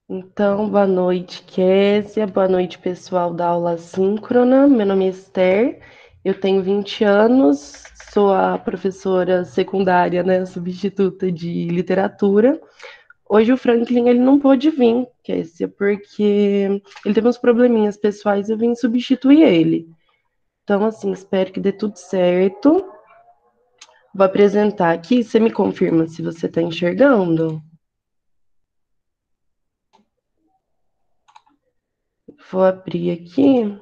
Então, boa noite, Késia. Boa noite, pessoal da aula síncrona. Meu nome é Esther, eu tenho 20 anos, sou a professora secundária, né, substituta de literatura. Hoje o Franklin ele não pôde vir, Késia, porque ele teve uns probleminhas pessoais e eu vim substituir ele. Então, assim, espero que dê tudo certo. Vou apresentar aqui, você me confirma se você está enxergando? Vou abrir aqui.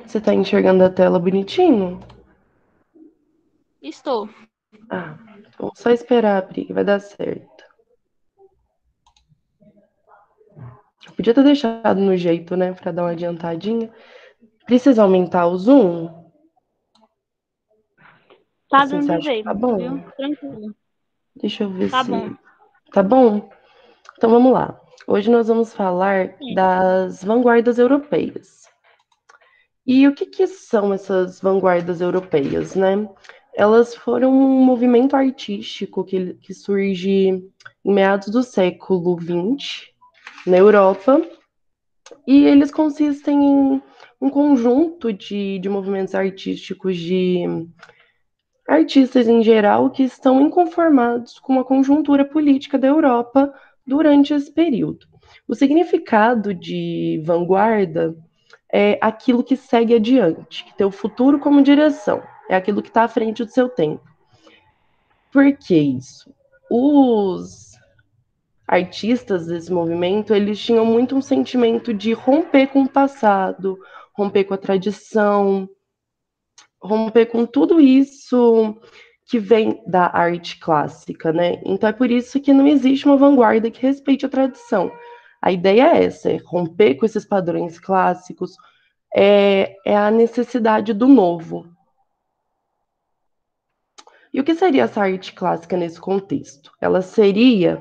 Você está enxergando a tela bonitinho? Estou. Ah, vamos só esperar abrir que vai dar certo. Eu podia ter deixado no jeito, né, para dar uma adiantadinha. Precisa aumentar o zoom? Tá Assim, dando você de acha que ver, tá viu? bom? Tranquilo. Deixa eu ver Tá se bom. tá bom. Então vamos lá. Hoje nós vamos falar Sim. das vanguardas europeias. E o que que são essas vanguardas europeias, né? Elas foram um movimento artístico que surge em meados do século XX na Europa. E eles consistem em um conjunto de movimentos artísticos de artistas em geral que estão inconformados com a conjuntura política da Europa durante esse período. O significado de vanguarda é aquilo que segue adiante, que tem o futuro como direção, é aquilo que está à frente do seu tempo. Por que isso? Os artistas desse movimento, eles tinham muito um sentimento de romper com o passado, romper com a tradição, romper com tudo isso que vem da arte clássica, né? Então é por isso que não existe uma vanguarda que respeite a tradição. A ideia é essa, é romper com esses padrões clássicos, é a necessidade do novo. E o que seria essa arte clássica nesse contexto? Ela seria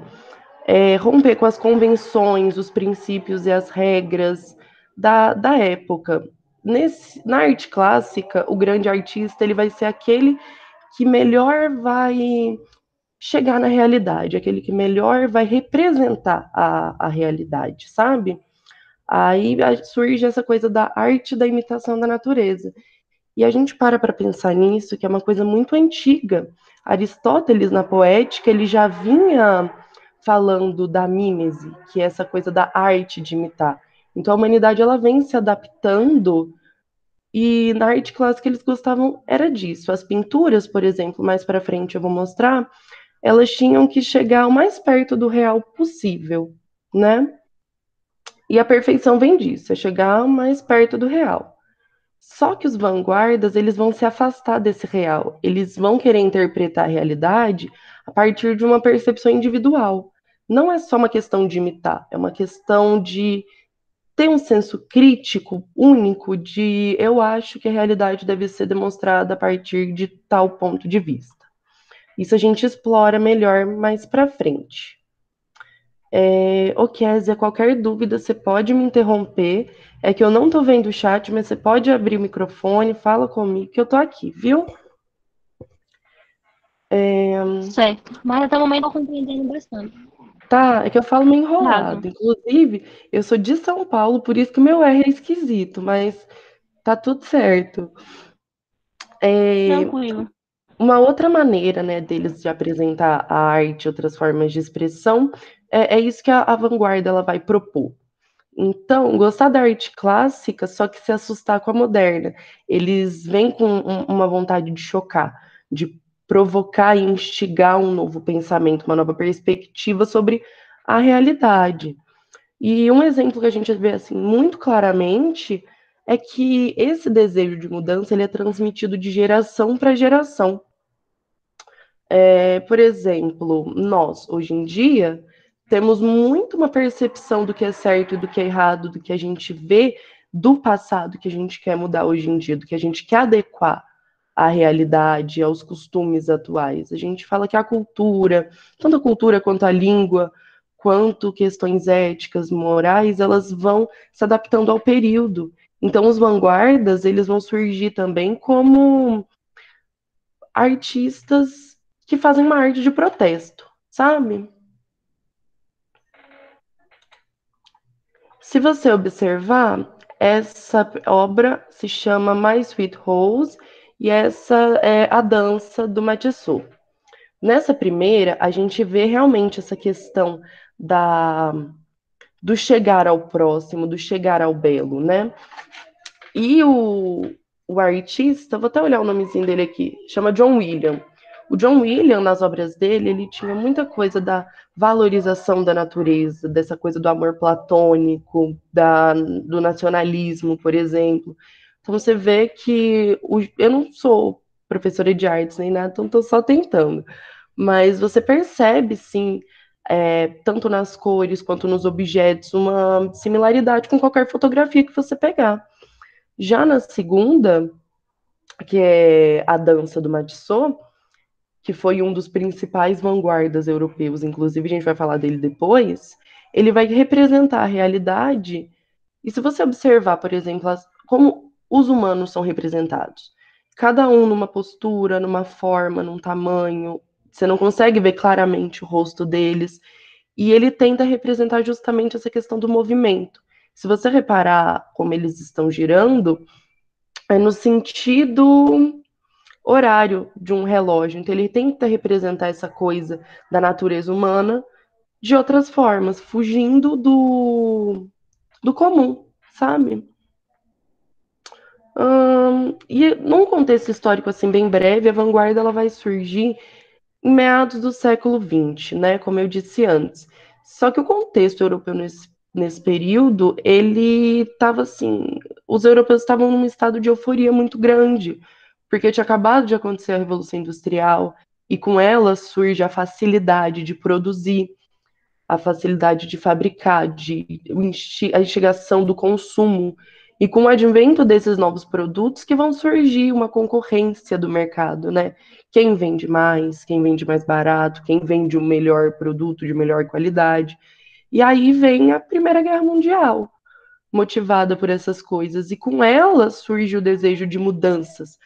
romper com as convenções, os princípios e as regras da época. Na arte clássica, o grande artista ele vai ser aquele que melhor vai chegar na realidade, aquele que melhor vai representar a realidade, sabe? Aí surge essa coisa da arte da imitação da natureza. E a gente para pensar nisso, que é uma coisa muito antiga. Aristóteles, na Poética, ele já vinha falando da mímese, que é essa coisa da arte de imitar. Então a humanidade ela vem se adaptando e na arte clássica eles gostavam era disso. As pinturas, por exemplo, mais para frente eu vou mostrar, elas tinham que chegar o mais perto do real possível, né? E a perfeição vem disso, é chegar o mais perto do real. Só que os vanguardas, eles vão se afastar desse real. Eles vão querer interpretar a realidade a partir de uma percepção individual. Não é só uma questão de imitar, é uma questão de ter um senso crítico único de eu acho que a realidade deve ser demonstrada a partir de tal ponto de vista. Isso a gente explora melhor mais para frente. Ô Kézia, qualquer dúvida você pode me interromper. É que eu não tô vendo o chat, mas você pode abrir o microfone, fala comigo que eu tô aqui, viu? Certo. Mas até o momento eu tô compreendendo bastante. Tá, é que eu falo meio Raso. enrolado. Inclusive, eu sou de São Paulo, por isso que o meu R é esquisito, mas tá tudo certo. É, Tranquilo. uma outra maneira, né, deles de apresentar a arte, outras formas de expressão, é isso que a vanguarda ela vai propor. Então, gostar da arte clássica, só que se assustar com a moderna. Eles vêm com uma vontade de chocar, de provocar e instigar um novo pensamento, uma nova perspectiva sobre a realidade. E um exemplo que a gente vê assim muito claramente é que esse desejo de mudança ele é transmitido de geração para geração. Por exemplo, nós, hoje em dia, temos muito uma percepção do que é certo e do que é errado, do que a gente vê do passado que a gente quer mudar hoje em dia, do que a gente quer adequar à realidade, aos costumes atuais. A gente fala que a cultura, tanto a cultura quanto a língua, quanto questões éticas, morais, elas vão se adaptando ao período. Então, os vanguardas, eles vão surgir também como artistas que fazem uma arte de protesto, sabe? Se você observar, essa obra se chama My Sweet Rose e essa é a dança do Matissou. Nessa primeira, a gente vê realmente essa questão da, do chegar ao próximo, do chegar ao belo, né? E o artista, vou até olhar o nomezinho dele aqui, chama John William. O John William, nas obras dele, ele tinha muita coisa da valorização da natureza, dessa coisa do amor platônico, do nacionalismo, por exemplo. Então você vê que eu não sou professora de artes nem nada, então estou só tentando. Mas você percebe, sim, tanto nas cores quanto nos objetos, uma similaridade com qualquer fotografia que você pegar. Já na segunda, que é a dança do Matissot, que foi um dos principais vanguardas europeus, inclusive a gente vai falar dele depois, ele vai representar a realidade. E se você observar, por exemplo, como os humanos são representados, cada um numa postura, numa forma, num tamanho, você não consegue ver claramente o rosto deles, e ele tenta representar justamente essa questão do movimento. Se você reparar como eles estão girando, é no sentido horário de um relógio. Então, ele tenta representar essa coisa da natureza humana de outras formas, fugindo do comum, sabe? E num contexto histórico assim bem breve, a vanguarda ela vai surgir em meados do século XX, né? Como eu disse antes. Só que o contexto europeu nesse período, ele estava assim, os europeus estavam num estado de euforia muito grande, porque tinha acabado de acontecer a Revolução Industrial e com ela surge a facilidade de produzir, a facilidade de fabricar, a instigação do consumo. E com o advento desses novos produtos que vão surgir uma concorrência do mercado, né? Quem vende mais barato, quem vende o melhor produto de melhor qualidade. E aí vem a Primeira Guerra Mundial, motivada por essas coisas. E com ela surge o desejo de mudanças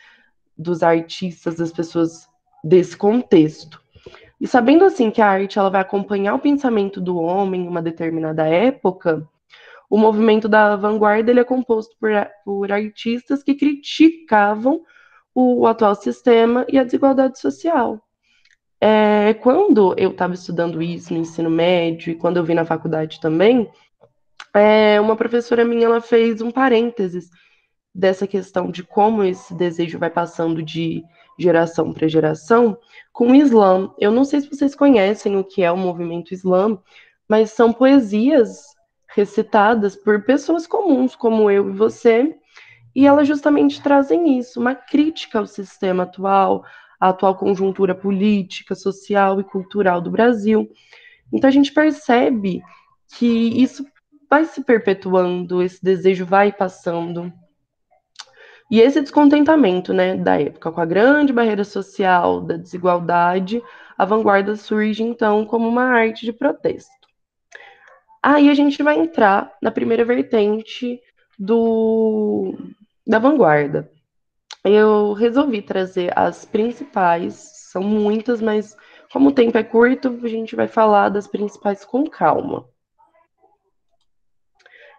dos artistas, das pessoas desse contexto. E sabendo assim que a arte ela vai acompanhar o pensamento do homem em uma determinada época, o movimento da vanguarda ele é composto por artistas que criticavam o atual sistema e a desigualdade social. Quando eu estava estudando isso no ensino médio e quando eu vi na faculdade também, uma professora minha ela fez um parênteses dessa questão de como esse desejo vai passando de geração para geração com o Islã. Eu não sei se vocês conhecem o que é o movimento Islã, mas são poesias recitadas por pessoas comuns, como eu e você, e elas justamente trazem isso, uma crítica ao sistema atual, à atual conjuntura política, social e cultural do Brasil. Então a gente percebe que isso vai se perpetuando, esse desejo vai passando. E esse descontentamento, né, da época com a grande barreira social, da desigualdade, a vanguarda surge então como uma arte de protesto. Aí a gente vai entrar na primeira vertente da vanguarda. Eu resolvi trazer as principais, são muitas, mas como o tempo é curto, a gente vai falar das principais com calma.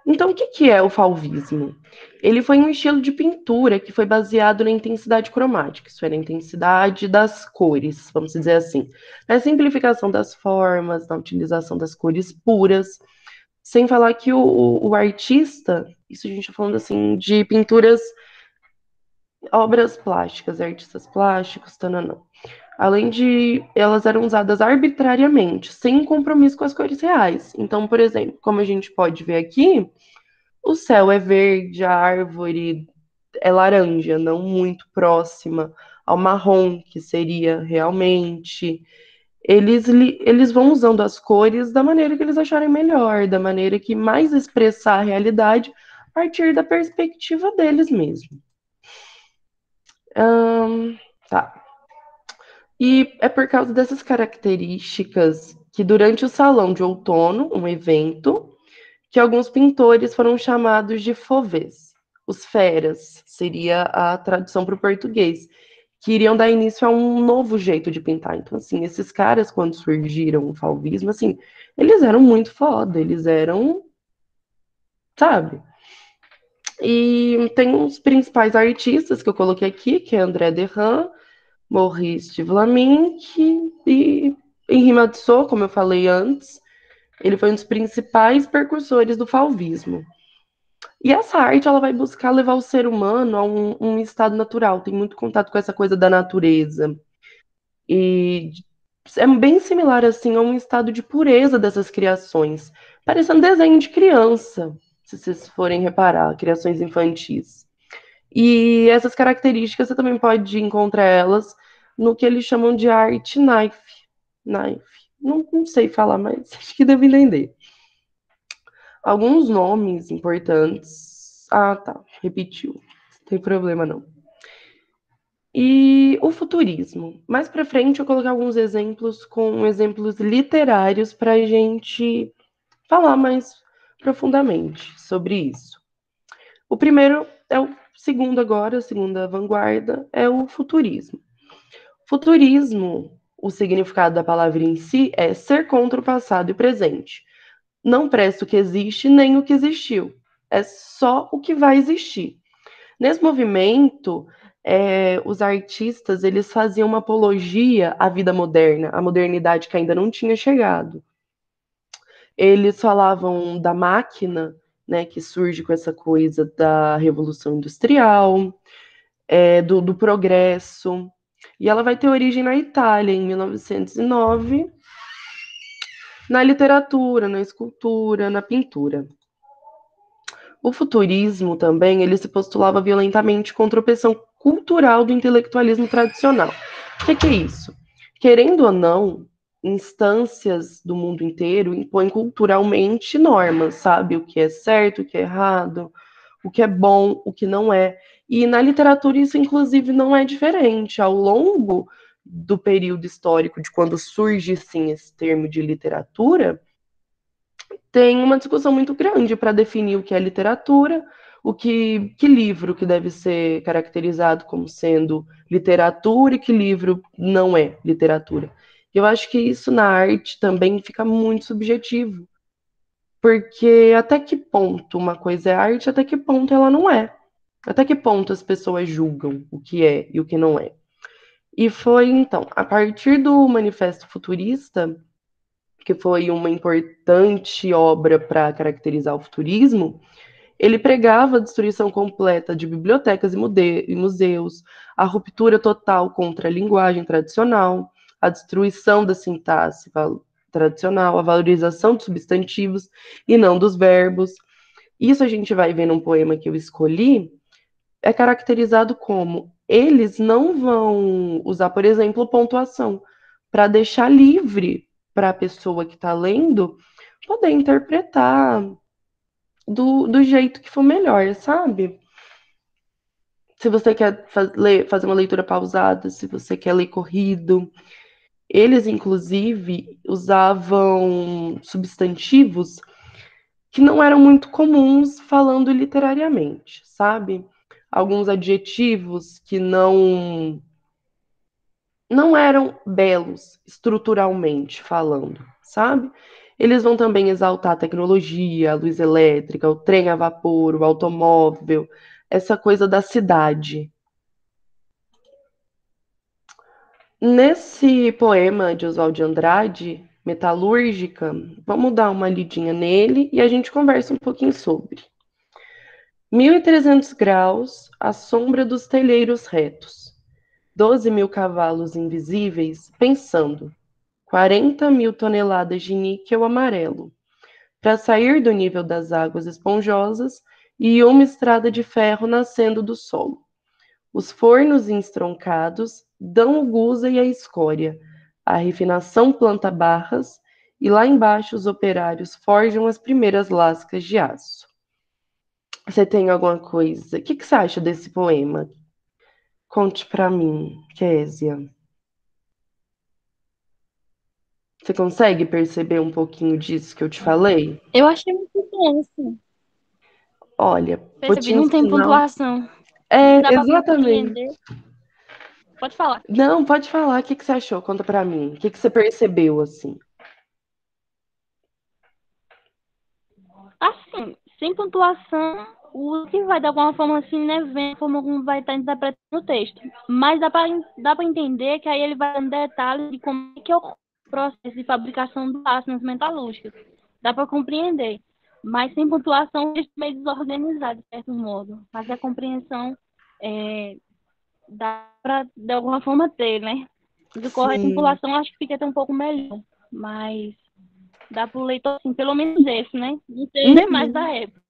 Então, o que é o fauvismo? Ele foi um estilo de pintura que foi baseado na intensidade cromática, isso é, na intensidade das cores, vamos dizer assim, na simplificação das formas, na utilização das cores puras, sem falar que o artista, isso a gente está falando assim de pinturas, obras plásticas, artistas plásticos, tananã. Além de elas eram usadas arbitrariamente, sem compromisso com as cores reais. Então, por exemplo, como a gente pode ver aqui, o céu é verde, a árvore é laranja, não muito próxima ao marrom, que seria realmente. Eles vão usando as cores da maneira que eles acharem melhor, da maneira que mais expressar a realidade a partir da perspectiva deles mesmo. Tá. E é por causa dessas características que durante o Salão de Outono, um evento, que alguns pintores foram chamados de fauves. Os feras seria a tradução para o português, que iriam dar início a um novo jeito de pintar. Então, assim, esses caras, quando surgiram o fauvismo, assim, eles eram muito foda, eles eram, sabe? E tem os principais artistas que eu coloquei aqui, que é André Derain, Maurice de Vlaminck e Henri Matissot, como eu falei antes, ele foi um dos principais percursores do fauvismo. E essa arte, ela vai buscar levar o ser humano a um estado natural, tem muito contato com essa coisa da natureza. E é bem similar, assim, a um estado de pureza dessas criações, parecendo desenho de criança, se vocês forem reparar, criações infantis. E essas características você também pode encontrar elas no que eles chamam de arte knife. Knife. Não sei falar, mas acho que devo entender. Alguns nomes importantes. Ah, tá. Repetiu. Não tem problema, não. E o futurismo. Mais para frente eu coloquei alguns exemplos com exemplos literários para a gente falar mais profundamente sobre isso. O primeiro é o segundo agora, a segunda vanguarda, é o futurismo. Futurismo, o significado da palavra em si é ser contra o passado e presente. Não presta o que existe nem o que existiu. É só o que vai existir. Nesse movimento, os artistas eles faziam uma apologia à vida moderna, à modernidade que ainda não tinha chegado. Eles falavam da máquina, né, que surge com essa coisa da Revolução Industrial, do progresso. E ela vai ter origem na Itália, em 1909, na literatura, na escultura, na pintura. O futurismo também, ele se postulava violentamente contra a opressão cultural do intelectualismo tradicional. O que é isso? Querendo ou não, instâncias do mundo inteiro impõem culturalmente normas, sabe? O que é certo, o que é errado, o que é bom, o que não é. E na literatura isso, inclusive, não é diferente. Ao longo do período histórico de quando surge, sim, esse termo de literatura, tem uma discussão muito grande para definir o que é literatura, que livro que deve ser caracterizado como sendo literatura e que livro não é literatura. Eu acho que isso na arte também fica muito subjetivo, porque até que ponto uma coisa é arte, até que ponto ela não é. Até que ponto as pessoas julgam o que é e o que não é. E foi, então, a partir do Manifesto Futurista, que foi uma importante obra para caracterizar o futurismo, ele pregava a destruição completa de bibliotecas e museus, a ruptura total contra a linguagem tradicional, a destruição da sintaxe tradicional, a valorização dos substantivos e não dos verbos. Isso a gente vai ver num poema que eu escolhi, é caracterizado como eles não vão usar, por exemplo, pontuação, para deixar livre para a pessoa que está lendo poder interpretar do jeito que for melhor, sabe? Se você quer fazer uma leitura pausada, se você quer ler corrido. Eles, inclusive, usavam substantivos que não eram muito comuns falando literariamente, sabe? Alguns adjetivos que não eram belos estruturalmente falando, sabe? Eles vão também exaltar a tecnologia, a luz elétrica, o trem a vapor, o automóvel, essa coisa da cidade. Nesse poema de Oswald de Andrade, Metalúrgica, vamos dar uma lidinha nele e a gente conversa um pouquinho sobre. 1.300 graus, a sombra dos telheiros retos. 12.000 cavalos invisíveis pensando. 40.000 toneladas de níquel amarelo. Para sair do nível das águas esponjosas e uma estrada de ferro nascendo do solo. Os fornos estroncados dão o gusa e a escória. A refinação planta barras e lá embaixo os operários forjam as primeiras lascas de aço. Você tem alguma coisa? O que você acha desse poema? Conte para mim, Késia. Você consegue perceber um pouquinho disso que eu te falei? Eu achei muito bom, assim. Olha, vou te Percebi, não tem ensinar. pontuação. É, Dá pra exatamente. compreender. Pode falar. Não, pode falar. O que que você achou? Conta pra mim. O que que você percebeu, assim? Assim, sem pontuação, o que vai de alguma forma assim, né, vem a forma como vai estar interpretando o texto. Mas dá pra entender que aí ele vai dando detalhes de como é que é o processo de fabricação do aço nas metalúrgicas. Dá pra compreender. Mas sem pontuação, é meio desorganizado, de certo modo. Mas a compreensão dá pra, de alguma forma, ter, né? Se correr com Sim, pontuação, acho que fica até um pouco melhor. Mas dá pro leitor, assim, pelo menos esse, né? Não sei nem mais da uhum. época.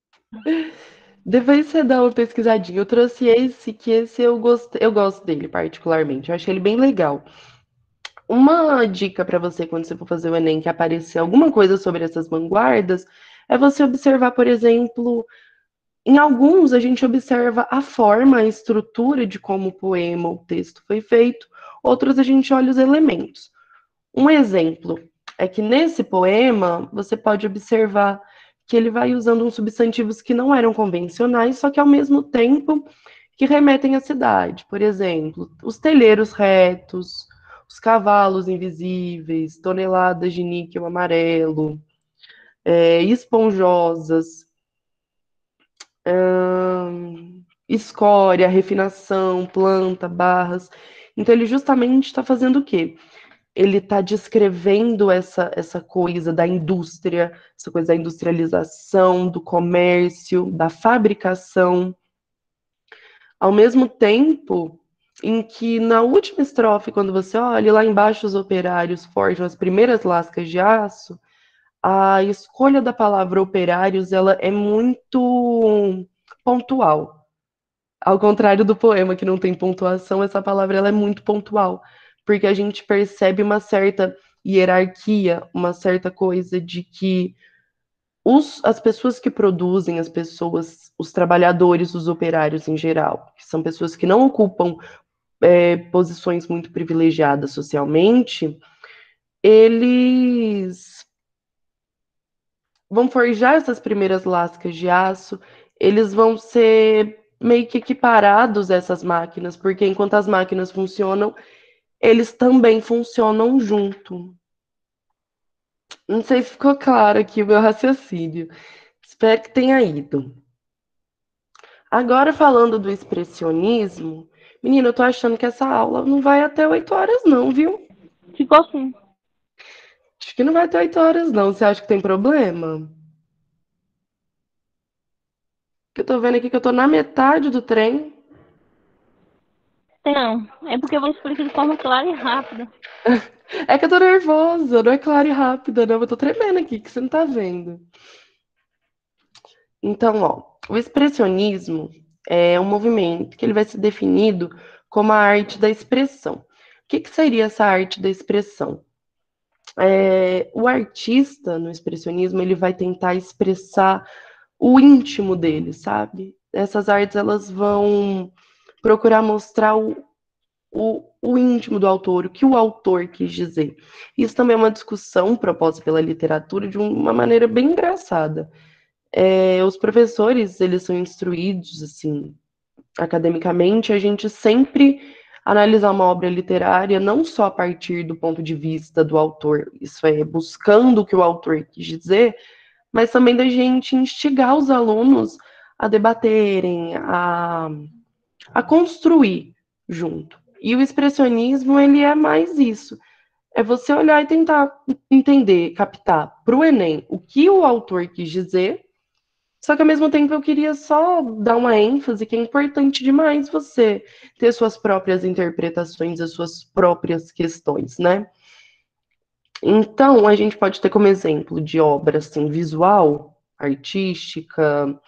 Depois você dá uma pesquisadinha. Eu trouxe esse, que esse eu gosto dele particularmente. Eu achei ele bem legal. Uma dica para você quando você for fazer o Enem que aparecer alguma coisa sobre essas vanguardas é você observar, por exemplo, em alguns a gente observa a forma, a estrutura de como o poema, o texto foi feito, outros a gente olha os elementos. Um exemplo é que nesse poema você pode observar que ele vai usando uns substantivos que não eram convencionais, só que ao mesmo tempo que remetem à cidade. Por exemplo, os telheiros retos, os cavalos invisíveis, toneladas de níquel amarelo, esponjosas, escória, refinação, planta, barras. Então ele justamente está fazendo o quê? Ele está descrevendo essa coisa da indústria, essa coisa da industrialização, do comércio, da fabricação, ao mesmo tempo em que na última estrofe, quando você olha lá embaixo, os operários forjam as primeiras lascas de aço, a escolha da palavra operários ela é muito pontual. Ao contrário do poema, que não tem pontuação, essa palavra ela é muito pontual, porque a gente percebe uma certa hierarquia, uma certa coisa de que as pessoas que produzem, as pessoas, os trabalhadores, os operários em geral, que são pessoas que não ocupam posições muito privilegiadas socialmente, eles vão forjar essas primeiras lascas de aço, eles vão ser meio que equiparados a essas máquinas, porque enquanto as máquinas funcionam, eles também funcionam junto. Não sei se ficou claro aqui o meu raciocínio. Espero que tenha ido. Agora, falando do expressionismo, menina, eu tô achando que essa aula não vai até 8 horas, não, viu? Ficou assim. Acho que não vai até 8 horas, não. Você acha que tem problema? Que eu tô vendo aqui que eu tô na metade do trem. Não, é porque eu vou explicar de forma clara e rápida. É que eu tô nervosa, não é clara e rápida, não. Eu tô tremendo aqui, que você não tá vendo. Então, ó, o expressionismo é um movimento que ele vai ser definido como a arte da expressão. O que que seria essa arte da expressão? O artista no expressionismo ele vai tentar expressar o íntimo dele, sabe? Essas artes elas vão procurar mostrar o íntimo do autor, o que o autor quis dizer. Isso também é uma discussão proposta pela literatura de uma maneira bem engraçada. Os professores, eles são instruídos, assim, academicamente, a gente sempre analisar uma obra literária não só a partir do ponto de vista do autor, isso é, buscando o que o autor quis dizer, mas também da gente instigar os alunos a debaterem, a construir junto. E o expressionismo, ele é mais isso. É você olhar e tentar entender, captar para o Enem o que o autor quis dizer, só que ao mesmo tempo eu queria só dar uma ênfase que é importante demais você ter suas próprias interpretações, as suas próprias questões, né? Então, a gente pode ter como exemplo de obra assim, visual, artística,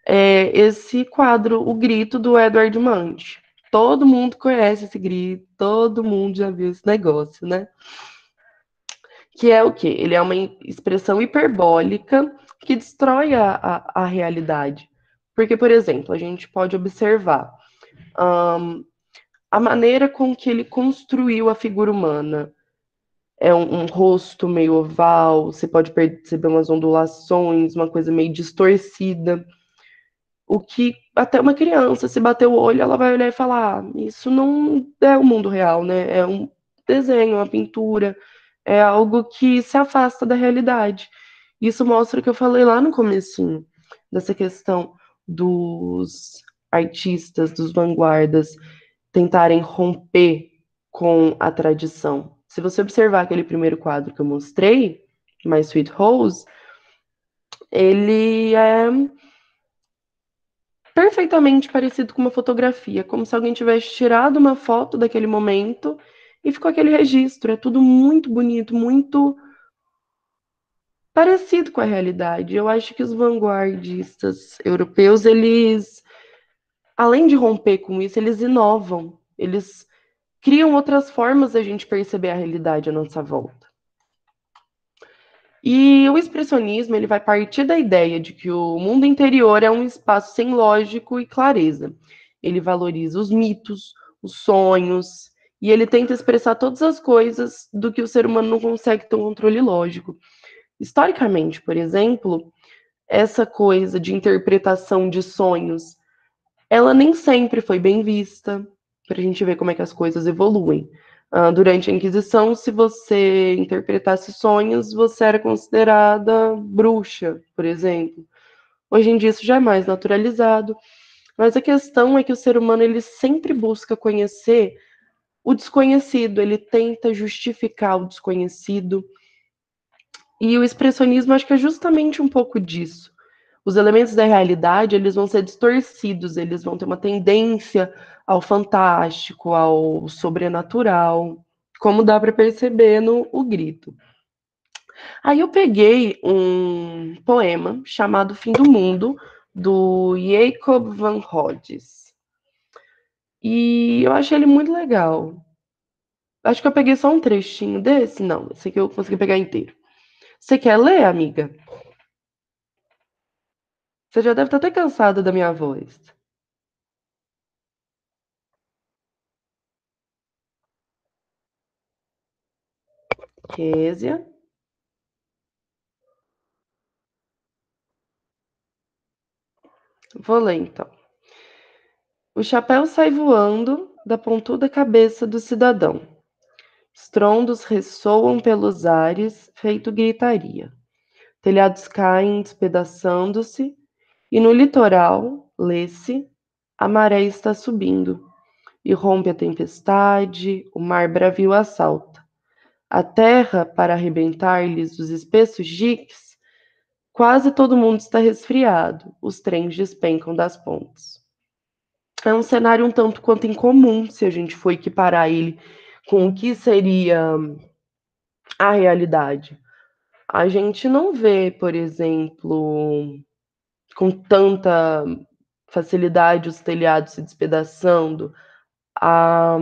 esse quadro, O Grito, do Edward Munch. Todo mundo conhece esse grito, todo mundo já viu esse negócio, né? Que é o quê? Ele é uma expressão hiperbólica que destrói a realidade. Porque, por exemplo, a gente pode observar a maneira com que ele construiu a figura humana. É um rosto meio oval, você pode perceber umas ondulações, uma coisa meio distorcida. O que até uma criança, se bater o olho, ela vai olhar e falar: ah, isso não é o mundo real, né? É um desenho, uma pintura, é algo que se afasta da realidade. Isso mostra o que eu falei lá no comecinho, dessa questão dos artistas, dos vanguardas, tentarem romper com a tradição. Se você observar aquele primeiro quadro que eu mostrei, My Sweet Rose, ele é perfeitamente parecido com uma fotografia, como se alguém tivesse tirado uma foto daquele momento e ficou aquele registro. É tudo muito bonito, muito parecido com a realidade. Eu acho que os vanguardistas europeus, eles, além de romper com isso, eles inovam. Eles criam outras formas da gente perceber a realidade à nossa volta. E o expressionismo, ele vai partir da ideia de que o mundo interior é um espaço sem lógico e clareza. Ele valoriza os mitos, os sonhos, e ele tenta expressar todas as coisas do que o ser humano não consegue ter um controle lógico. Historicamente, por exemplo, essa coisa de interpretação de sonhos, ela nem sempre foi bem vista, para a gente ver como é que as coisas evoluem. Durante a Inquisição, se você interpretasse sonhos, você era considerada bruxa, por exemplo. Hoje em dia isso já é mais naturalizado, mas a questão é que o ser humano ele sempre busca conhecer o desconhecido, ele tenta justificar o desconhecido. E o expressionismo acho que é justamente um pouco disso. Os elementos da realidade, eles vão ser distorcidos, eles vão ter uma tendência ao fantástico, ao sobrenatural, como dá para perceber no O Grito. Aí eu peguei um poema chamado Fim do Mundo, do Jacob van Rhodes. E eu achei ele muito legal. Acho que eu peguei só um trechinho desse. Não, esse aqui eu consegui pegar inteiro. Você quer ler, amiga? Você já deve estar até cansada da minha voz. Késia. Vou ler então. O chapéu sai voando da pontuda cabeça do cidadão. Estrondos ressoam pelos ares, feito gritaria. Telhados caem, despedaçando-se, e no litoral, lê-se, a maré está subindo, e rompe a tempestade, o mar bravio assalta. A terra, para arrebentar-lhes os espessos diques, quase todo mundo está resfriado, os trens despencam das pontes. É um cenário um tanto quanto incomum se a gente for equiparar ele com o que seria a realidade. A gente não vê, por exemplo, com tanta facilidade os telhados se despedaçando, a,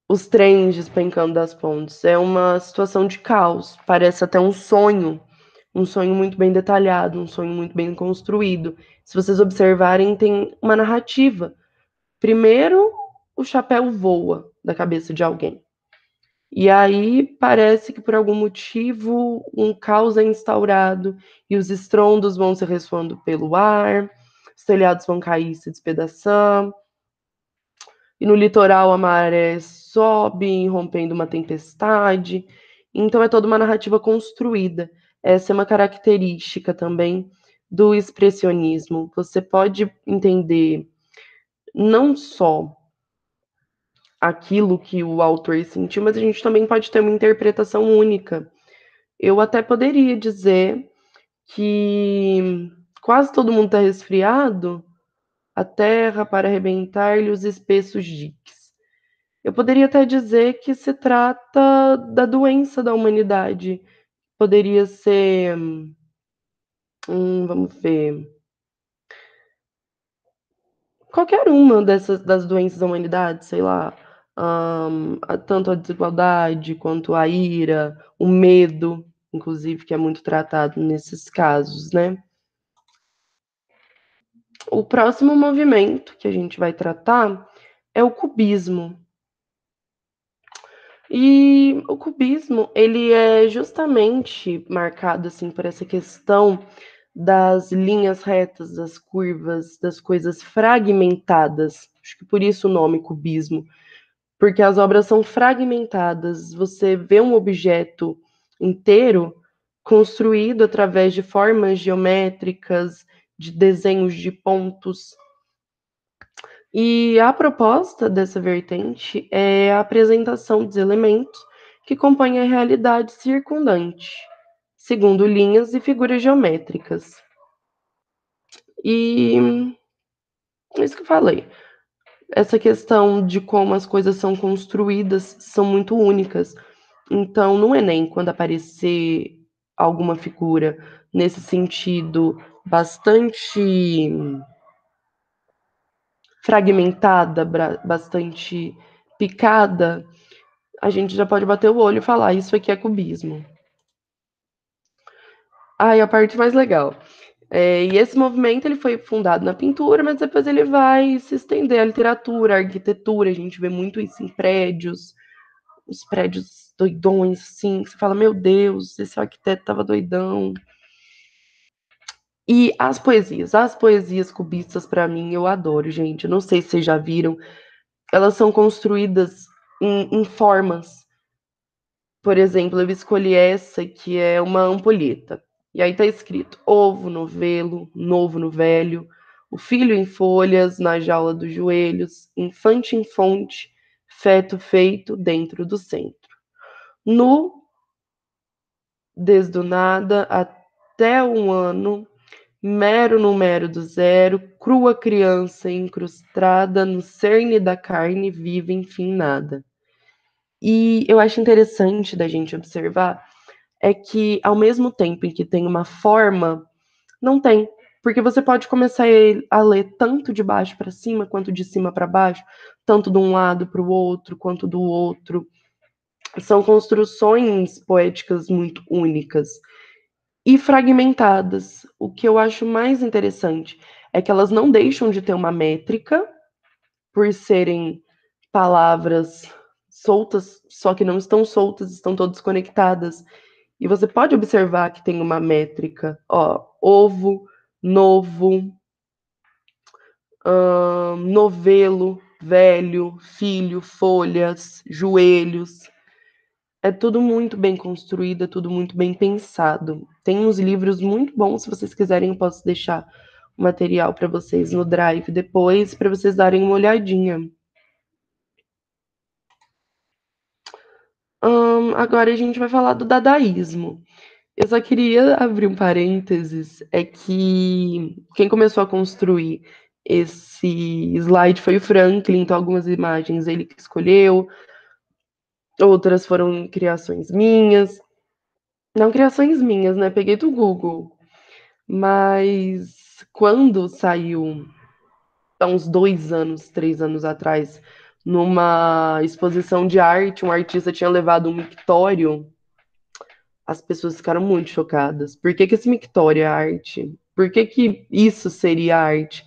os trens despencando das pontes. É uma situação de caos. Parece até um sonho muito bem detalhado, um sonho muito bem construído. Se vocês observarem, tem uma narrativa. Primeiro, o chapéu voa da cabeça de alguém. E aí parece que por algum motivo um caos é instaurado e os estrondos vão se ressoando pelo ar, os telhados vão cair e se despedaçar, e no litoral a maré sobe, rompendo uma tempestade. Então é toda uma narrativa construída. Essa é uma característica também do expressionismo. Você pode entender não só aquilo que o autor sentiu, mas a gente também pode ter uma interpretação única. Eu até poderia dizer que quase todo mundo está resfriado, a terra para arrebentar-lhe os espessos diques. Eu poderia até dizer que se trata da doença da humanidade. Poderia ser, vamos ver, qualquer uma dessas das doenças da humanidade, sei lá, tanto a desigualdade quanto a ira, o medo, inclusive, que é muito tratado nesses casos, né? O próximo movimento que a gente vai tratar é o cubismo. E o cubismo, ele é justamente marcado assim por essa questão das linhas retas, das curvas, das coisas fragmentadas. Acho que por isso o nome cubismo, porque as obras são fragmentadas. Você vê um objeto inteiro construído através de formas geométricas, de desenhos de pontos. E a proposta dessa vertente é a apresentação dos elementos que compõem a realidade circundante, segundo linhas e figuras geométricas. E é isso que eu falei. Essa questão de como as coisas são construídas são muito únicas. Então, no Enem, quando aparecer alguma figura nesse sentido bastante fragmentada, bastante picada, a gente já pode bater o olho e falar, isso aqui é cubismo. Ah, e a parte mais legal. E esse movimento ele foi fundado na pintura, mas depois ele vai se estender à literatura, à arquitetura. A gente vê muito isso em prédios, os prédios doidões, assim, que você fala, meu Deus, esse arquiteto tava doidão. E as poesias cubistas, para mim, eu adoro, gente. Eu não sei se vocês já viram, elas são construídas em formas. Por exemplo, eu escolhi essa que é uma ampulheta. E aí tá escrito ovo, novelo, novo no velho, o filho em folhas, na jaula dos joelhos, infante em fonte, feto feito dentro do centro. Nu, desde o nada até um ano, mero número do zero, crua criança incrustada no cerne da carne viva, enfim, nada. E eu acho interessante da gente observar é que, ao mesmo tempo em que tem uma forma, não tem. Porque você pode começar a ler tanto de baixo para cima, quanto de cima para baixo, tanto de um lado para o outro, quanto do outro. São construções poéticas muito únicas e fragmentadas. O que eu acho mais interessante é que elas não deixam de ter uma métrica, por serem palavras soltas, só que não estão soltas, estão todas conectadas. E você pode observar que tem uma métrica, ó, ovo, novo, novelo, velho, filho, folhas, joelhos. É tudo muito bem construído, é tudo muito bem pensado. Tem uns livros muito bons, se vocês quiserem, eu posso deixar o material para vocês no Drive depois, para vocês darem uma olhadinha. Agora a gente vai falar do dadaísmo. Eu só queria abrir um parênteses, é que quem começou a construir esse slide foi o Franklin, então algumas imagens ele que escolheu, outras foram criações minhas. Não criações minhas, né? Peguei do Google. Mas quando saiu, há uns 2 anos, 3 anos atrás, numa exposição de arte, um artista tinha levado um mictório. As pessoas ficaram muito chocadas. Por que esse mictório é arte? Por que isso seria arte?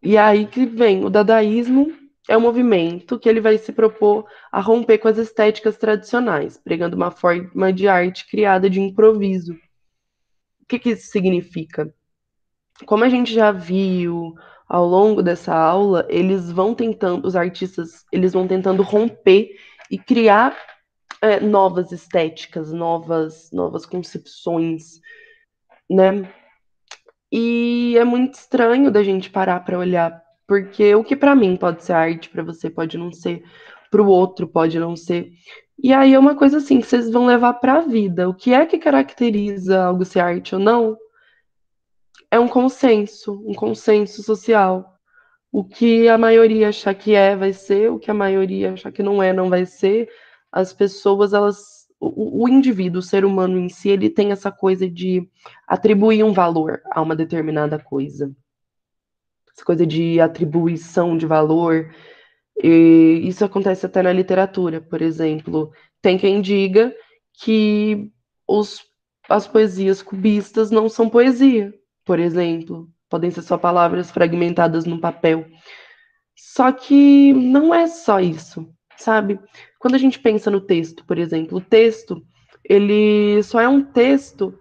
E aí que vem o dadaísmo, é um movimento que ele vai se propor a romper com as estéticas tradicionais, pregando uma forma de arte criada de improviso. O que isso significa? Como a gente já viu ao longo dessa aula, eles vão tentando, os artistas, eles vão tentando romper e criar novas estéticas, novas concepções, né? E é muito estranho da gente parar para olhar, porque o que para mim pode ser arte, para você pode não ser, para o outro pode não ser. E aí é uma coisa assim que vocês vão levar para a vida. O que é que caracteriza algo ser arte ou não? É um consenso social. O que a maioria achar que é, vai ser, o que a maioria achar que não é, não vai ser. As pessoas, elas. O indivíduo, o ser humano em si, ele tem essa coisa de atribuir um valor a uma determinada coisa. Essa coisa de atribuição de valor. E isso acontece até na literatura, por exemplo. Tem quem diga que os, as poesias cubistas não são poesia, por exemplo. Podem ser só palavras fragmentadas no papel. Só que não é só isso, sabe? Quando a gente pensa no texto, por exemplo, o texto, ele só é um texto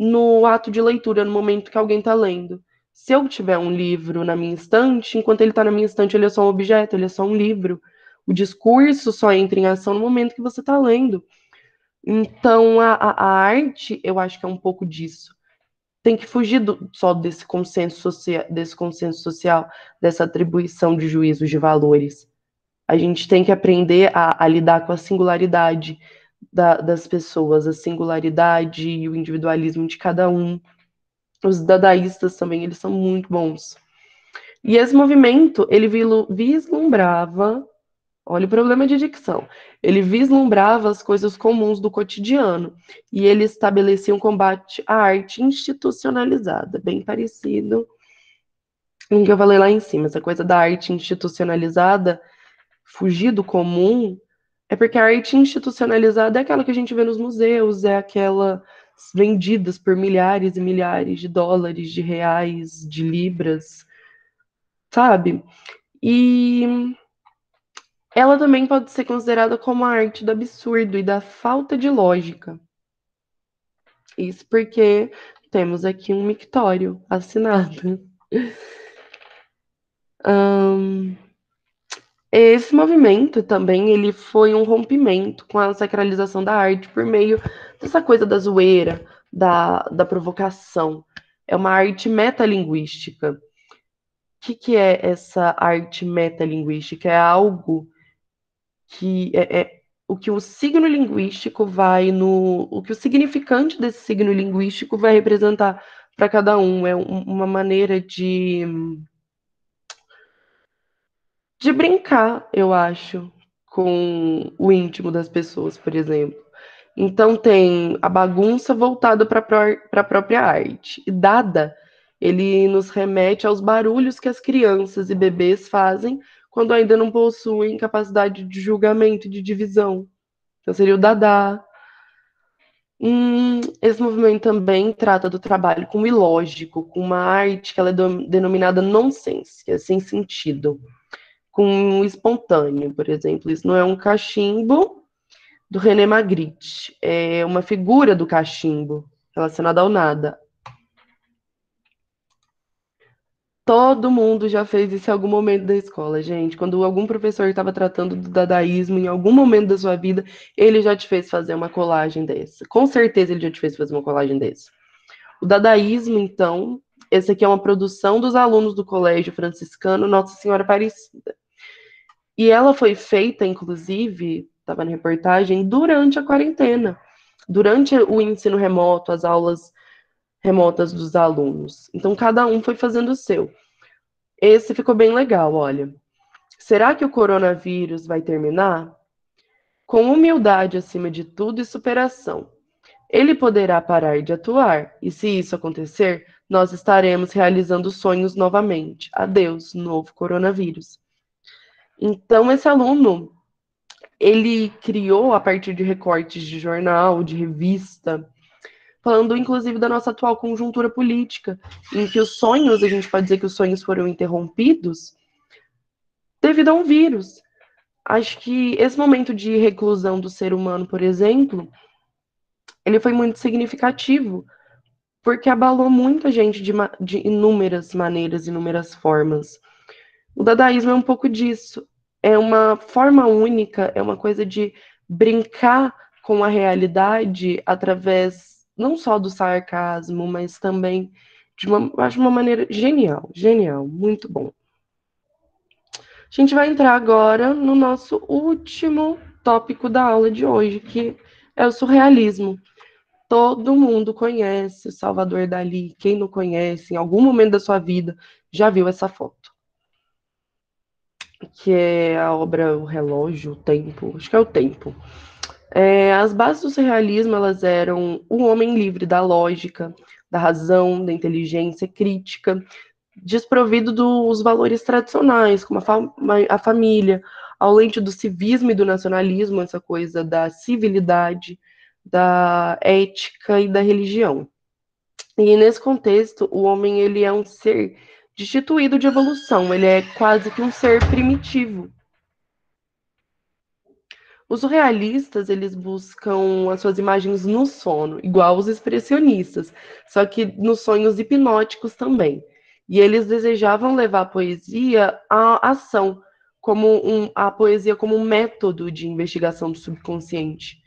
no ato de leitura, no momento que alguém está lendo. Se eu tiver um livro na minha estante, enquanto ele está na minha estante, ele é só um objeto, ele é só um livro. O discurso só entra em ação no momento que você está lendo. Então, a arte, eu acho que é um pouco disso. Tem que fugir só desse consenso social, dessa atribuição de juízos de valores. A gente tem que aprender a lidar com a singularidade das pessoas, a singularidade e o individualismo de cada um. Os dadaístas também, eles são muito bons. E esse movimento, ele vislumbrava, olha o problema de dicção, ele vislumbrava as coisas comuns do cotidiano, e ele estabelecia um combate à arte institucionalizada, bem parecido com o que eu falei lá em cima, essa coisa da arte institucionalizada, fugir do comum, é porque a arte institucionalizada é aquela que a gente vê nos museus, é aquela vendidas por milhares e milhares de dólares, de reais, de libras, sabe? E ela também pode ser considerada como a arte do absurdo e da falta de lógica. Isso porque temos aqui um mictório assinado. Esse movimento também, ele foi um rompimento com a sacralização da arte por meio dessa coisa da zoeira, da provocação. É uma arte metalinguística. O que é essa arte metalinguística? É algo que o que o signo linguístico o que o significante desse signo linguístico vai representar para cada um. É uma maneira de brincar, eu acho, com o íntimo das pessoas, por exemplo. Então tem a bagunça voltada para a própria arte. E Dada, ele nos remete aos barulhos que as crianças e bebês fazem quando ainda não possuem capacidade de julgamento e de divisão. Então seria o Dada. Esse movimento também trata do trabalho com o ilógico, com uma arte que ela é denominada nonsense, que é sem sentido, com o espontâneo, por exemplo. Isso não é um cachimbo do René Magritte, é uma figura do cachimbo relacionada ao nada. Todo mundo já fez isso em algum momento da escola, gente. Quando algum professor estava tratando do dadaísmo, em algum momento da sua vida, ele já te fez fazer uma colagem dessa. Com certeza ele já te fez fazer uma colagem dessa. O dadaísmo, então, esse aqui é uma produção dos alunos do Colégio Franciscano Nossa Senhora Aparecida. E ela foi feita, inclusive, estava na reportagem, durante a quarentena, durante o ensino remoto, as aulas remotas dos alunos. Então, cada um foi fazendo o seu. Esse ficou bem legal, olha. Será que o coronavírus vai terminar? Com humildade acima de tudo e superação. Ele poderá parar de atuar, e se isso acontecer, nós estaremos realizando sonhos novamente. Adeus, novo coronavírus. Então, esse aluno, ele criou, a partir de recortes de jornal, de revista, falando inclusive da nossa atual conjuntura política, em que os sonhos, a gente pode dizer que os sonhos foram interrompidos devido a um vírus. Acho que esse momento de reclusão do ser humano, por exemplo, ele foi muito significativo, porque abalou muita gente de inúmeras maneiras, inúmeras formas. O dadaísmo é um pouco disso. É uma forma única, é uma coisa de brincar com a realidade através não só do sarcasmo, mas também acho uma maneira genial, genial, muito bom. A gente vai entrar agora no nosso último tópico da aula de hoje, que é o surrealismo. Todo mundo conhece o Salvador Dalí. Quem não conhece, em algum momento da sua vida, já viu essa foto. Que é a obra O Relógio, O Tempo, acho que é O Tempo. As bases do surrealismo, elas eram o homem livre da lógica, da razão, da inteligência crítica, desprovido dos valores tradicionais, como a família, ao lente do civismo e do nacionalismo, essa coisa da civilidade, da ética e da religião. E nesse contexto, o homem ele é um ser destituído de evolução, ele é quase que um ser primitivo. Os surrealistas, eles buscam as suas imagens no sono, igual os expressionistas, só que nos sonhos hipnóticos também. E eles desejavam levar a poesia à ação, a poesia como um método de investigação do subconsciente.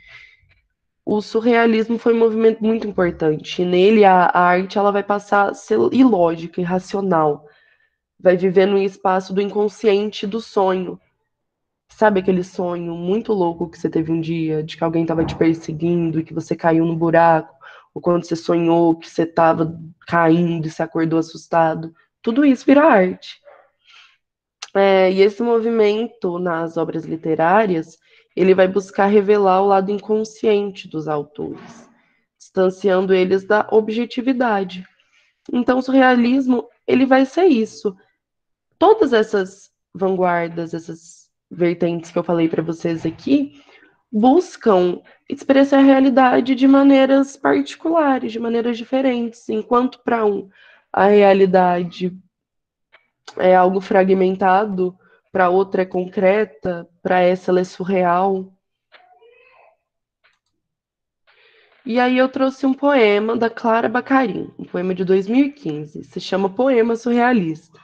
O surrealismo foi um movimento muito importante. E nele, a arte ela vai passar a ser ilógica, irracional. Vai viver no espaço do inconsciente, do sonho. Sabe aquele sonho muito louco que você teve um dia, de que alguém estava te perseguindo e que você caiu no buraco? Ou quando você sonhou que você estava caindo e se acordou assustado? Tudo isso vira arte. E esse movimento nas obras literárias, ele vai buscar revelar o lado inconsciente dos autores, distanciando eles da objetividade. Então, o surrealismo, ele vai ser isso. Todas essas vanguardas, essas vertentes que eu falei para vocês aqui, buscam expressar a realidade de maneiras particulares, de maneiras diferentes, enquanto para um a realidade é algo fragmentado, para outra é concreta, para essa ela é surreal. E aí eu trouxe um poema da Clara Bacarin, um poema de 2015, se chama Poema Surrealista.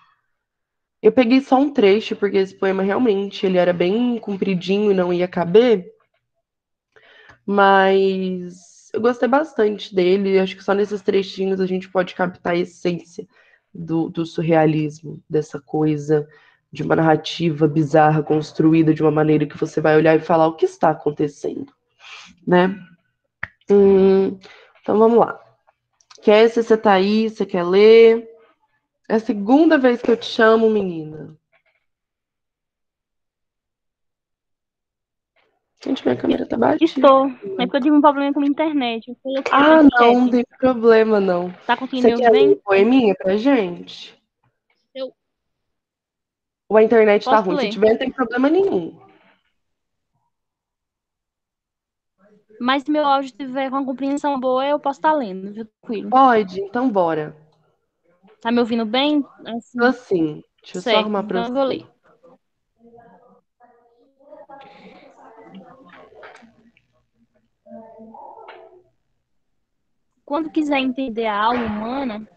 Eu peguei só um trecho, porque esse poema realmente ele era bem compridinho e não ia caber, mas eu gostei bastante dele. Acho que só nesses trechinhos a gente pode captar a essência do surrealismo, dessa coisa de uma narrativa bizarra construída de uma maneira que você vai olhar e falar o que está acontecendo, né? Então vamos lá. Quer se você tá aí, você quer ler? É a segunda vez que eu te chamo, menina. Gente, minha câmera tá baixinha. Estou. É porque eu tive um problema com a internet. Eu coloquei Ah, no não, não chat. tem problema, não. Tá conseguindo Você me ouvir quer ler bem? um poeminha pra gente? Eu Ou a internet tá posso ruim? Se ler. tiver, não tem problema nenhum. Mas se meu áudio estiver com uma compreensão boa, eu posso estar lendo, viu? Tranquilo. Pode? Então bora. Tá me ouvindo bem? Tô Assim, assim. Deixa eu só certo. arrumar pra Então eu vou você. ler. Quando quiser entender a alma humana,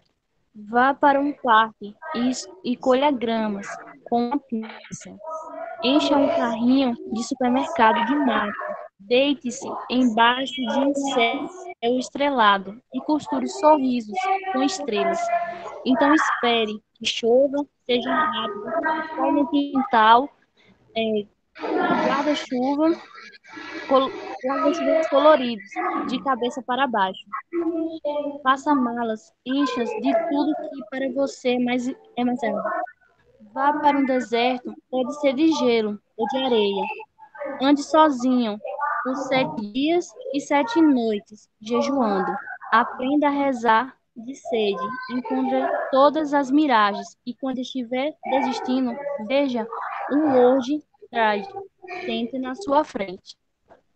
vá para um parque e colha gramas com uma pinça. Encha um carrinho de supermercado de mato. Deite-se embaixo de um céu estrelado e costure sorrisos com estrelas. Então espere que chova, seja rápido, sai no quintal, com guarda-chuvas coloridos, de cabeça para baixo. Faça malas, enchas de tudo que para você é mais leve. Vá para um deserto, pode ser de gelo ou de areia. Ande sozinho por 7 dias e 7 noites, jejuando. Aprenda a rezar de sede. Encontre todas as miragens. E quando estiver desistindo, veja um Lorde Trade. Sente na sua frente.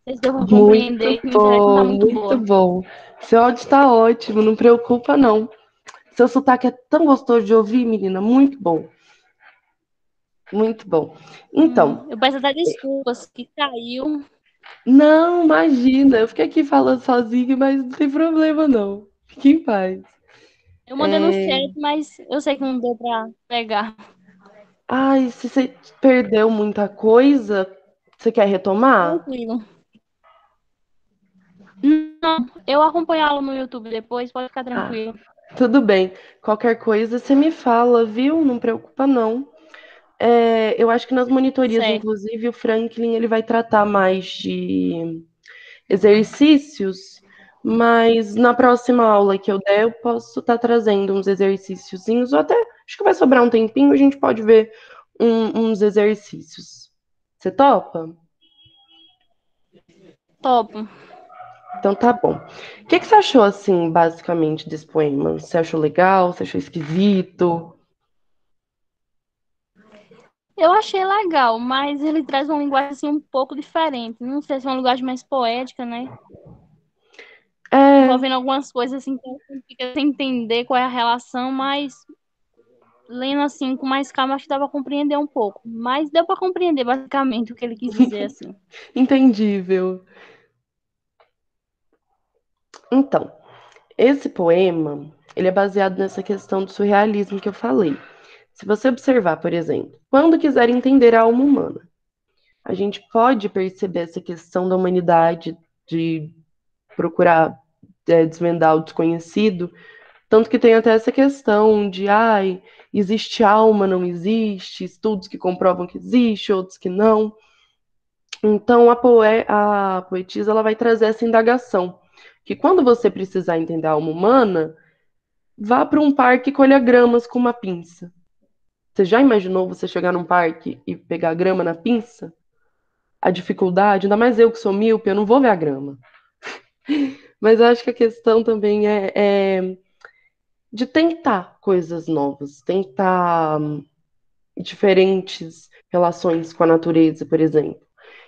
Vocês devem Muito compreender que minha internet não está bom, muito muito boa. bom. Seu áudio tá ótimo, não preocupa, não. Seu sotaque é tão gostoso de ouvir, menina. Muito bom. Muito bom. Então, Eu peço até desculpas que caiu. não, imagina. Eu fiquei aqui falando sozinho, mas não tem problema, não. Fique em paz. Eu mandei no chat, mas eu sei que não deu pra pegar. Ai, se você perdeu muita coisa, você quer retomar? Tranquilo. Não, eu acompanhá-lo no YouTube depois, pode ficar Ah, tranquilo. tudo bem. Qualquer coisa você me fala, viu? Não preocupa, não. Eu acho que nas monitorias, Certo. inclusive, o Franklin ele vai tratar mais de exercícios, mas na próxima aula que eu der, eu posso estar trazendo uns exercíciozinhos, ou até acho que vai sobrar um tempinho, a gente pode ver uns exercícios. Você topa? Topo. Então tá bom. O que você achou, assim, basicamente, desse poema? Você achou legal? Você achou esquisito? Eu achei legal, mas ele traz uma linguagem assim um pouco diferente. Não sei se é uma linguagem mais poética, né? É, Envolvendo algumas coisas assim que a gente fica sem entender qual é a relação, mas lendo assim com mais calma, acho que dá pra compreender um pouco. Mas deu pra compreender basicamente o que ele quis dizer assim. Entendível. Então, esse poema, ele é baseado nessa questão do surrealismo que eu falei. Se você observar, por exemplo, quando quiser entender a alma humana, a gente pode perceber essa questão da humanidade, de procurar desvendar o desconhecido, tanto que tem até essa questão de, ai, existe alma, não existe, estudos que comprovam que existe, outros que não. Então, a poetisa ela vai trazer essa indagação, que quando você precisar entender a alma humana, vá para um parque e colha gramas com uma pinça. Você já imaginou você chegar num parque e pegar grama na pinça? A dificuldade, ainda mais eu que sou míope, eu não vou ver a grama. Mas eu acho que a questão também é de tentar coisas novas, tentar diferentes relações com a natureza, por exemplo.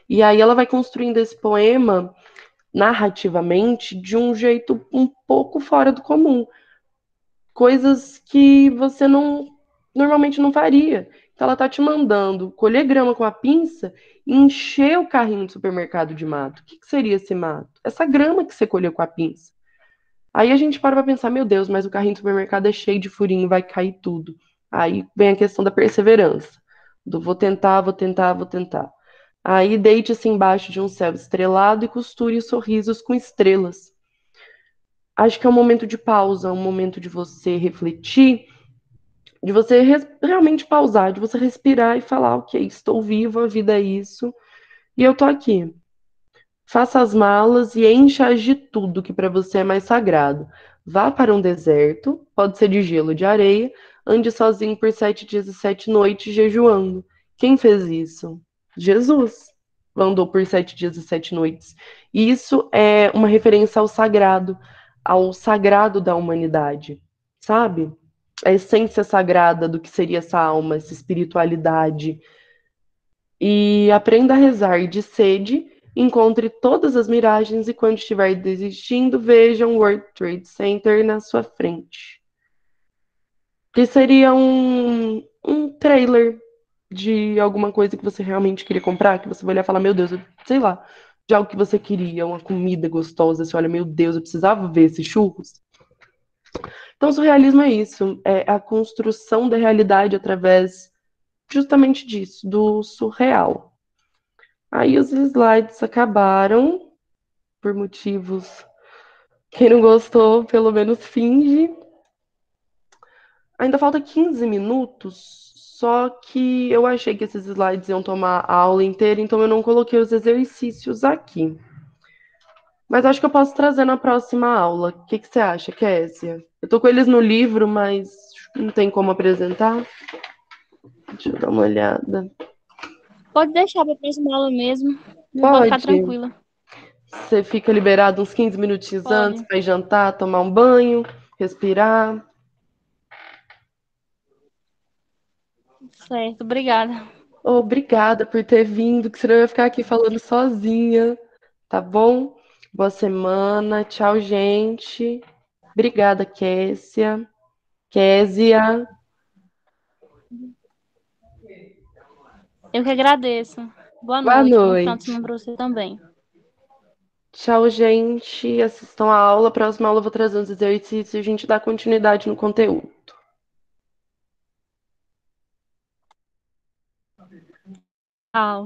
E aí ela vai construindo esse poema narrativamente de um jeito um pouco fora do comum, coisas que você não normalmente não faria. Então ela tá te mandando colher grama com a pinça e encher o carrinho do supermercado de mato. O que seria esse mato? Essa grama que você colheu com a pinça. Aí a gente para pra pensar, meu Deus, mas o carrinho do supermercado é cheio de furinho, vai cair tudo. Aí vem a questão da perseverança, do vou tentar, vou tentar, vou tentar. Aí deite-se embaixo de um céu estrelado e costure os sorrisos com estrelas. Acho que é um momento de pausa, um momento de você refletir, de você realmente pausar, de você respirar e falar, ok, estou viva, a vida é isso, e eu tô aqui. Faça as malas e encha-as de tudo que para você é mais sagrado. Vá para um deserto, pode ser de gelo, de areia, ande sozinho por 7 dias e 7 noites jejuando. Quem fez isso? Jesus andou por 7 dias e 7 noites. E isso é uma referência ao sagrado da humanidade, sabe? A essência sagrada do que seria essa alma, essa espiritualidade. E aprenda a rezar de sede, encontre todas as miragens e quando estiver desistindo, veja um World Trade Center na sua frente. Que seria um trailer de alguma coisa que você realmente queria comprar, que você vai olhar e falar, meu Deus, sei lá, de algo que você queria, uma comida gostosa, você olha, meu Deus, eu precisava ver esses churros. Então, o surrealismo é isso, é a construção da realidade através justamente disso, do surreal. Aí os slides acabaram por motivos. Quem não gostou, pelo menos finge. Ainda falta 15 minutos, só que eu achei que esses slides iam tomar a aula inteira, então eu não coloquei os exercícios aqui. Mas acho que eu posso trazer na próxima aula. O que você acha, Késia? Eu tô com eles no livro, mas não tem como apresentar. Deixa eu dar uma olhada. Pode deixar pra próxima aula mesmo. Pode ficar Pode. tranquila. Você fica liberado uns 15 minutinhos antes Pode. para ir jantar, tomar um banho, respirar. Certo, obrigada. Obrigada por ter vindo, que senão eu ia ficar aqui falando sozinha, tá bom? Boa semana, tchau, gente. Obrigada, Késia. Késia, Eu que agradeço. Boa boa noite. Bom final de noite. semana pra você também. Tchau, gente. Assistam a aula. Próxima aula eu vou trazer uns exercícios e a gente dá continuidade no conteúdo. Tchau.